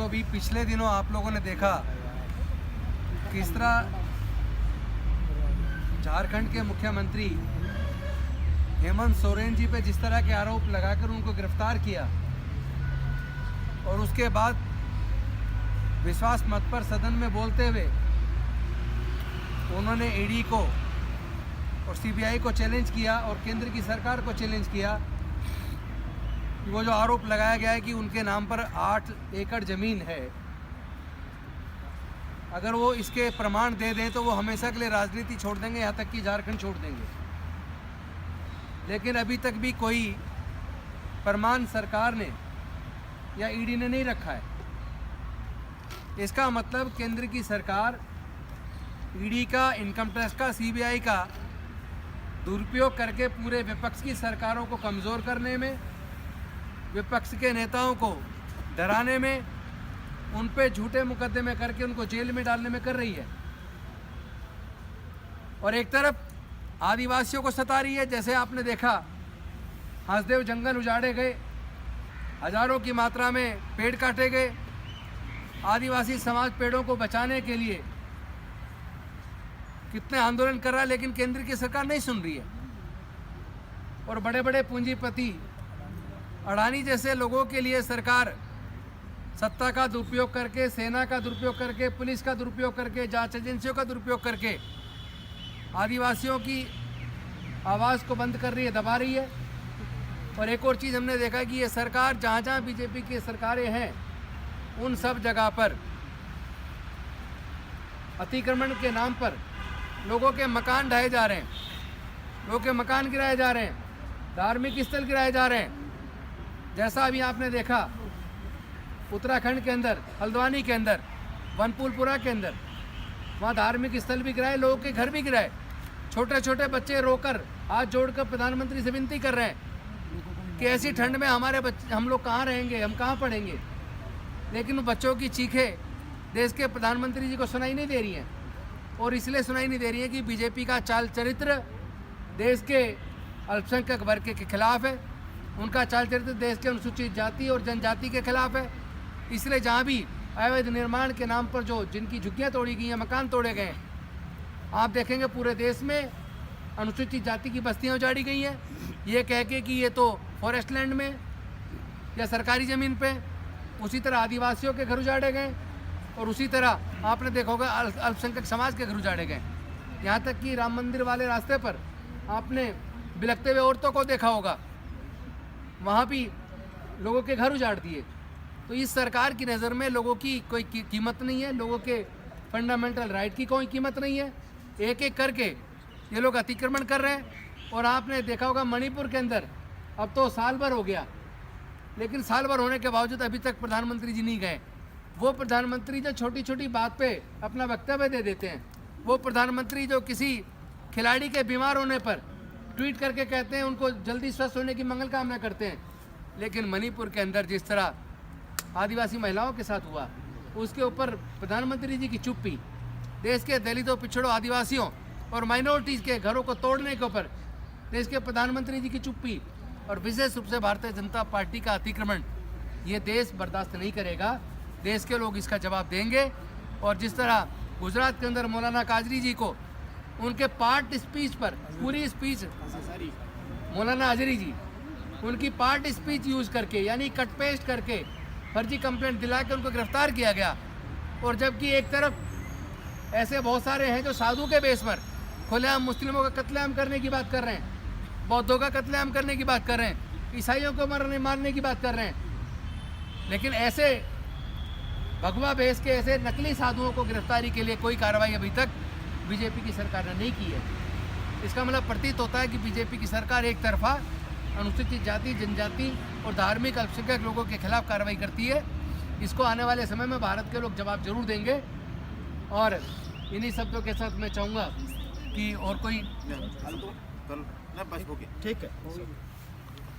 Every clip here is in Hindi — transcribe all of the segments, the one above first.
जो भी पिछले दिनों आप लोगों ने देखा किस तरह झारखंड के मुख्यमंत्री हेमंत सोरेन जी पे जिस तरह के आरोप लगाकर उनको गिरफ्तार किया और उसके बाद विश्वास मत पर सदन में बोलते हुए उन्होंने ईडी को और सीबीआई को चैलेंज किया और केंद्र की सरकार को चैलेंज किया कि वो जो आरोप लगाया गया है कि उनके नाम पर 8 एकड़ ज़मीन है, अगर वो इसके प्रमाण दे दें तो वो हमेशा के लिए राजनीति छोड़ देंगे, यहाँ तक कि झारखंड छोड़ देंगे। लेकिन अभी तक भी कोई प्रमाण सरकार ने या ईडी ने नहीं रखा है। इसका मतलब केंद्र की सरकार ईडी का, इनकम टैक्स का, सीबीआई का दुरुपयोग करके पूरे विपक्ष की सरकारों को कमज़ोर करने में, विपक्ष के नेताओं को डराने में, उन पे झूठे मुकदमे करके उनको जेल में डालने में कर रही है। और एक तरफ आदिवासियों को सता रही है। जैसे आपने देखा हंसदेव जंगल उजाड़े गए, हजारों की मात्रा में पेड़ काटे गए। आदिवासी समाज पेड़ों को बचाने के लिए कितने आंदोलन कर रहा है, लेकिन केंद्र की सरकार नहीं सुन रही है। और बड़े बड़े पूंजीपति अडानी जैसे लोगों के लिए सरकार सत्ता का दुरुपयोग करके, सेना का दुरुपयोग करके, पुलिस का दुरुपयोग करके, जांच एजेंसियों का दुरुपयोग करके आदिवासियों की आवाज़ को बंद कर रही है, दबा रही है। और एक और चीज़ हमने देखा कि ये सरकार जहाँ जहाँ बीजेपी की सरकारें हैं उन सब जगह पर अतिक्रमण के नाम पर लोगों के मकान ढाए जा रहे हैं, लोगों के मकान गिराए जा रहे हैं, धार्मिक स्थल गिराए जा रहे हैं। जैसा अभी आपने देखा उत्तराखंड के अंदर, हल्द्वानी के अंदर, वनपुलपुरा के अंदर, वहाँ धार्मिक स्थल भी गिराए, लोगों के घर भी गिराए। छोटे छोटे बच्चे रोकर हाथ जोड़कर प्रधानमंत्री से विनती कर रहे हैं कि ऐसी ठंड में हमारे बच्चे, हम लोग कहाँ रहेंगे, हम कहाँ पढ़ेंगे। लेकिन बच्चों की चीखें देश के प्रधानमंत्री जी को सुनाई नहीं दे रही हैं। और इसलिए सुनाई नहीं दे रही है कि बीजेपी का चाल चरित्र देश के अल्पसंख्यक वर्ग के खिलाफ है, उनका चाल चरित्र देश के अनुसूचित जाति और जनजाति के खिलाफ है। इसलिए जहाँ भी अवैध निर्माण के नाम पर जो जिनकी झुग्गियाँ तोड़ी गई हैं, मकान तोड़े गए हैं, आप देखेंगे पूरे देश में अनुसूचित जाति की बस्तियाँ उजाड़ी गई हैं, ये कह के कि ये तो फॉरेस्ट लैंड में या सरकारी ज़मीन पे। उसी तरह आदिवासियों के घर उजाड़े गए और उसी तरह आपने देखा होगा अल्पसंख्यक समाज के घर उजाड़े गए। यहाँ तक कि राम मंदिर वाले रास्ते पर आपने बिलखते हुए औरतों को देखा होगा, वहाँ भी लोगों के घर उजाड़ दिए। तो इस सरकार की नज़र में लोगों की कोई कीमत नहीं है, लोगों के फंडामेंटल राइट की कोई कीमत नहीं है। एक एक करके ये लोग अतिक्रमण कर रहे हैं। और आपने देखा होगा मणिपुर के अंदर अब तो साल भर हो गया, लेकिन साल भर होने के बावजूद अभी तक प्रधानमंत्री जी नहीं गए। वो प्रधानमंत्री जो छोटी छोटी बात पे अपना वक्तव्य दे देते हैं, वो प्रधानमंत्री जो किसी खिलाड़ी के बीमार होने पर ट्वीट करके कहते हैं उनको जल्दी स्वस्थ होने की मंगल कामना करते हैं। लेकिन मणिपुर के अंदर जिस तरह आदिवासी महिलाओं के साथ हुआ, उसके ऊपर प्रधानमंत्री जी की चुप्पी, देश के दलितों, पिछड़ों, आदिवासियों और माइनॉरिटीज़ के घरों को तोड़ने के ऊपर देश के प्रधानमंत्री जी की चुप्पी और विशेष रूप से भारतीय जनता पार्टी का अतिक्रमण, ये देश बर्दाश्त नहीं करेगा। देश के लोग इसका जवाब देंगे। और जिस तरह गुजरात के अंदर मौलाना काजरी जी को उनके पार्ट स्पीच पर, पूरी स्पीच मौलाना आजरी जी, उनकी पार्ट स्पीच यूज़ करके यानी कट पेस्ट करके फर्जी कंप्लेंट दिला के उनको गिरफ्तार किया गया। और जबकि एक तरफ ऐसे बहुत सारे हैं जो साधु के बेस पर खुलेआम मुस्लिमों का कत्लेआम करने की बात कर रहे हैं, बौद्धों का कत्लेआम करने की बात कर रहे हैं, ईसाइयों को मारने की बात कर रहे हैं। लेकिन ऐसे भगवा बेस के ऐसे नकली साधुओं को गिरफ्तारी के लिए कोई कार्रवाई अभी तक बीजेपी की सरकार ने नहीं की है। इसका मतलब प्रतीत होता है कि बीजेपी की सरकार एक तरफा अनुसूचित जाति, जनजाति और धार्मिक अल्पसंख्यक लोगों के खिलाफ कार्रवाई करती है। इसको आने वाले समय में भारत के लोग जवाब जरूर देंगे। और इन्हीं शब्दों के साथ मैं चाहूँगा कि और कोई ठीक है,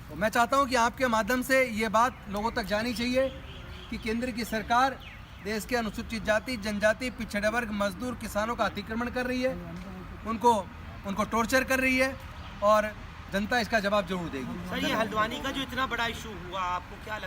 तो मैं चाहता हूं कि आपके माध्यम से ये बात लोगों तक जानी चाहिए कि केंद्र की सरकार देश के अनुसूचित जाति, जनजाति, पिछड़े वर्ग, मजदूर, किसानों का अतिक्रमण कर रही है, उनको टॉर्चर कर रही है और जनता इसका जवाब जरूर देगी। सर, ये हल्द्वानी का जो इतना बड़ा इशू हुआ, आपको क्या लगता है?